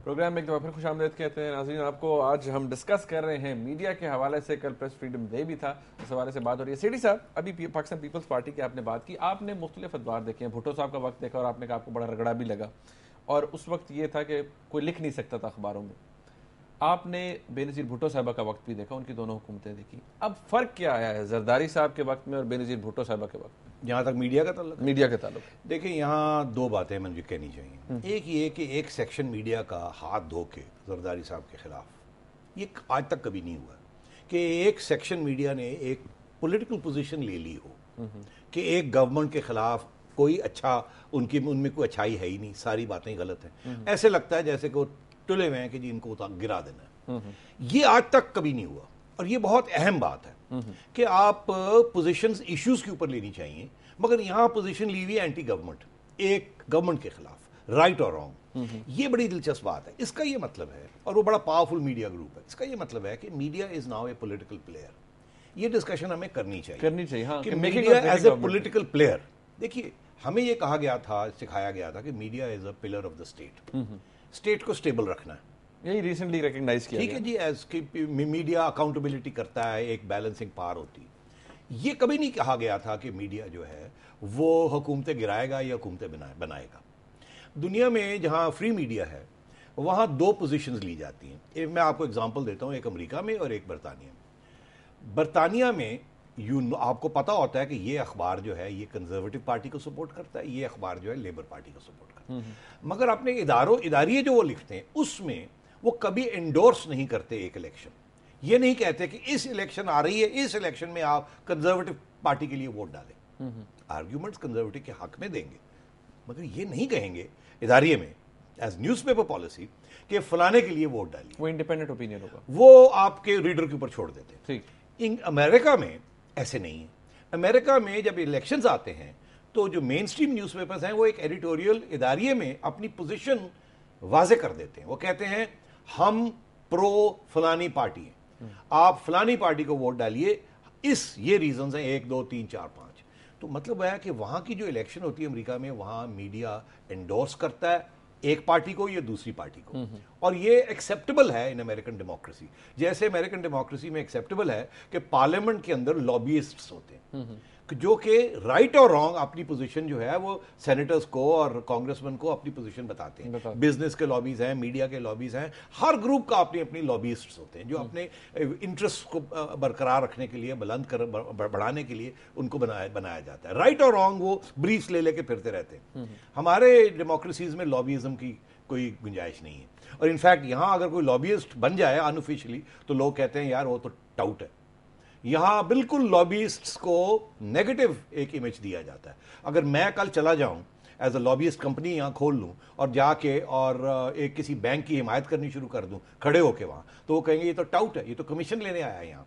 Programme میں ایک دفعہ پھر خوش آمدید کہتے ہیں ناظرین آپ کو. آج ہم ڈسکس کر رہے ہیں میڈیا کے حوالے سے. کل پریس فریڈم ڈے بھی تھا, اس حوالے سے بات ہو رہی ہے. سیٹھی صاحب, ابھی پاکستان پیپلز پارٹی کی آپ نے بات کی, آپ نے مختلف ادوار دیکھے ہیں. بھٹو صاحب کا وقت دیکھا اور آپ نے کہا آپ کو بڑا رگڑا بھی لگا, اور اس وقت یہ تھا کہ کوئی لکھ نہیں سکتا تھا اخباروں میں. آپ نے بے نظیر بھٹو صاحبہ کا وقت بھی دیکھا, ان کی دونوں حکومتیں دیکھی. اب فرق کیا آیا ہے زرداری صاحب کے وقت میں اور بے نظیر بھٹو صاحبہ کے وقت میں جہاں تک میڈیا کا تعلق؟ میڈیا کے تعلق دیکھیں, یہاں دو باتیں مجھے کہنی چاہیے. ایک یہ کہ ایک سیکشن میڈیا کا ہاتھ دھو کے زرداری صاحب کے خلاف, یہ آج تک کبھی نہیں ہوا کہ ایک سیکشن میڈیا نے ایک پولیٹیکل پوزیشن لے لی ہو کہ ایک گورنمنٹ کے خلاف کوئی اچھا ان میں کوئی اچھائی ہے ہی نہیں, ساری باتیں غلط ہیں. ایسے لگتا ہے جیسے کہ وہ تلے ہوئے ہیں کہ جی ان کو گرا دینا ہے. یہ آج تک کبھی نہیں ہوا, اور یہ بہت اہم بات ہے کہ آپ پوزیشنز ایشوز کے اوپر لینی چاہیے, مگر یہاں پوزیشن لی ہوئی اینٹی گورنمنٹ, ایک گورنمنٹ کے خلاف, رائٹ اور رانگ. یہ بڑی دلچسپ بات ہے. اس کا یہ مطلب ہے, اور وہ بڑا پاورفل میڈیا گروپ ہے, اس کا یہ مطلب ہے کہ media is now a political player. یہ ڈسکشن ہمیں کرنی چاہیے ہاں, کہ media as a political player. دیکھیے, ہمیں یہ کہا گیا تھا, سکھایا گیا تھا کہ media is a pillar of the state, state کو اسٹیبل رکھنا ہے. یہی ریسنٹلی ریکگنائز کیا ٹھیک ہے جی, ایز میڈیا اکاؤنٹیبلٹی کرتا ہے, ایک بیلنسنگ پاور ہوتی. یہ کبھی نہیں کہا گیا تھا کہ میڈیا جو ہے وہ حکومتیں گرائے گا یا حکومتیں بنائے گا. دنیا میں جہاں فری میڈیا ہے وہاں دو پوزیشنز لی جاتی ہیں. میں آپ کو اگزامپل دیتا ہوں, ایک امریکہ میں اور ایک برطانیہ میں. برطانیہ میں آپ کو پتا ہوتا ہے کہ یہ اخبار جو ہے یہ کنزرویٹو پارٹی کو سپورٹ کرتا ہے, یہ اخبار جو ہے لیبر پارٹی کو سپورٹ کرتا ہے. مگر اپنے اداریے جو وہ لکھتے ہیں اس میں وہ کبھی انڈورس نہیں کرتے ایک الیکشن. یہ نہیں کہتے کہ اس الیکشن آ رہی ہے, اس الیکشن میں آپ کنزرویٹو پارٹی کے لیے ووٹ ڈالیں. آرگیومنٹس کنزرویٹو کے حق میں دیں گے, مگر یہ نہیں کہیں گے اداریے میں ایز نیوز پیپر پالیسی کہ فلانے کے لیے ووٹ ڈالیے. وہ انڈیپینڈنٹ اوپینین ہوگا, وہ آپ کے ریڈر کے اوپر چھوڑ دیتے ہیں. امریکہ میں ایسے نہیں ہے. امریکہ میں جب الیکشنز آتے ہیں تو جو مین سٹریم نیوز پیپرز ہیں وہ ایک ایڈیٹوریل اداریے میں اپنی پوزیشن واضح کر دیتے ہیں. وہ کہتے ہیں ہم پرو فلانی پارٹی ہیں, آپ فلانی پارٹی کو ووٹ ڈالیے, یہ ریزنز ہیں 1 2 3 4 5. تو مطلب ہے کہ وہاں کی جو الیکشن ہوتی ہے امریکہ میں, وہاں میڈیا انڈورس کرتا ہے ایک پارٹی کو یا دوسری پارٹی کو, اور یہ ایکسیپٹیبل ہے ان امریکن ڈیموکریسی. جیسے امریکن ڈیموکریسی میں ایکسیپٹیبل ہے کہ پارلیمنٹ کے اندر لابیسٹس ہوتے ہیں جو کہ رائٹ اور رانگ اپنی پوزیشن جو ہے وہ سینیٹرز کو اور کانگریس مین کو اپنی پوزیشن بتاتے ہیں. بزنس کے لابیز ہیں, میڈیا کے لابیز ہیں, ہر گروپ کا اپنی لابیسٹس ہوتے ہیں جو اپنے انٹرسٹ کو برقرار رکھنے کے لیے, بڑھانے کے لیے ان کو بنایا جاتا ہے. رائٹ اور رانگ وہ بریفس لے کے پھرتے رہتے ہیں. ہمارے ڈیموکریسیز میں لابیزم کی کوئی گنجائش نہیں ہے, اور انفیکٹ یہاں اگر کوئی لابیسٹ بن جائے انوفیشلی تو لوگ کہتے ہیں یار وہ تو ٹاؤٹ ہے. یہاں بالکل لابیسٹس کو نیگیٹو ایک امیج دیا جاتا ہے. اگر میں کل چلا جاؤں ایز اے لابیسٹ کمپنی یہاں کھول لوں اور جا کے اور ایک کسی بینک کی حمایت کرنی شروع کر دوں کھڑے ہو کے وہاں, تو وہ کہیں گے یہ تو ٹاؤٹ ہے, یہ تو کمیشن لینے آیا ہے یہاں.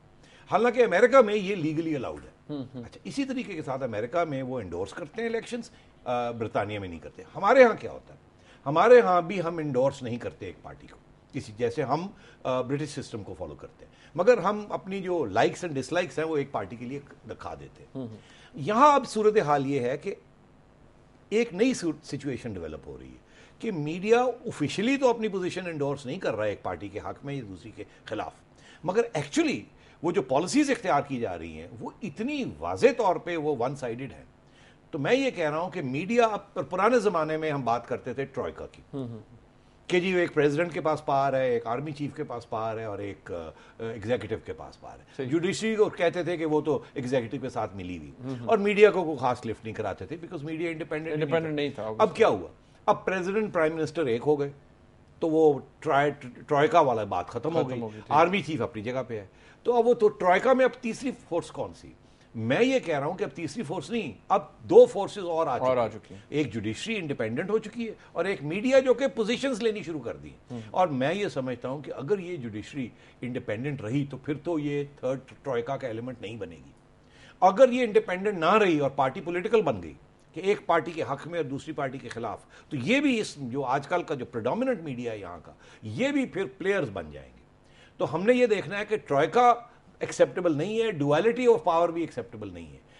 حالانکہ امریکہ میں یہ لیگلی الاؤڈ ہے. اچھا, اسی طریقے کے ساتھ امریکہ میں وہ انڈورس کرتے ہیں الیکشنز, برطانیہ میں نہیں کرتے. ہمارے ہاں کیا ہوتا ہے, ہمارے ہاں بھی ہم انڈورس نہیں کرتے ایک پارٹی کو, کسی جیسے ہم برٹش سسٹم کو فالو کرتے ہیں, مگر ہم اپنی جو لائکس اینڈ ڈس لائکس ہیں وہ ایک پارٹی کے لیے دکھا دیتے ہیں. یہاں اب صورتحال یہ ہے کہ ایک نئی سچویشن ڈیولپ ہو رہی ہے کہ میڈیا آفیشلی تو اپنی پوزیشن انڈورس نہیں کر رہا ہے ایک پارٹی کے حق میں یا دوسری کے خلاف, مگر ایکچولی وہ جو پالیسیز اختیار کی جا رہی ہیں وہ اتنی واضح طور پہ وہ ون سائیڈڈ ہیں. تو میں یہ کہہ رہا ہوں کہ میڈیا, اب پرانے زمانے میں ہم بات کرتے تھے ٹروئکا کی کہ جی ایک پریزیڈنٹ کے پاس پاور ہے, ایک آرمی چیف کے پاس پاور ہے اور ایک ایگزیکٹو کے پاس پاور ہے. جوڈیشری کو کہتے تھے کہ وہ تو ایگزیکٹو کے ساتھ ملی ہوئی, اور میڈیا کو کوئی خاص لفٹ نہیں کراتے تھے بیکاز میڈیا انڈیپینڈنٹ نہیں تھا. اب کیا ہوا, اب پریزیڈنٹ پرائم منسٹر ایک ہو گئے تو وہ ٹروئکا والا بات ختم ہو گئی, آرمی چیف اپنی جگہ پہ ہے. تو اب وہ تو ٹروئکا میں اب تیسری فورس کون سی؟ میں یہ کہہ رہا ہوں کہ اب تیسری فورس نہیں, اب 2 فورسز اور آ چکی ہیں. ایک جوڈیشری انڈیپینڈنٹ ہو چکی ہے اور ایک میڈیا جو کہ پوزیشنز لینی شروع کر دی. اور میں یہ سمجھتا ہوں کہ اگر یہ جوڈیشری انڈیپینڈنٹ رہی تو پھر تو یہ تھرڈ ٹروئکا کا ایلیمنٹ نہیں بنے گی. اگر یہ انڈیپینڈنٹ نہ رہی اور پارٹی پولیٹیکل بن گئی کہ ایک پارٹی کے حق میں اور دوسری پارٹی کے خلاف, تو یہ بھی اس جو آج کل کا جو پریڈومیننٹ میڈیا ہے یہاں کا, یہ بھی پھر پلیئرز بن جائیں گے. تو ہم نے یہ دیکھنا ہے کہ ٹروئکا ایکسیپٹیبل نہیں ہے, ڈویلٹی آف پاور بھی ایکسیپٹیبل نہیں ہے.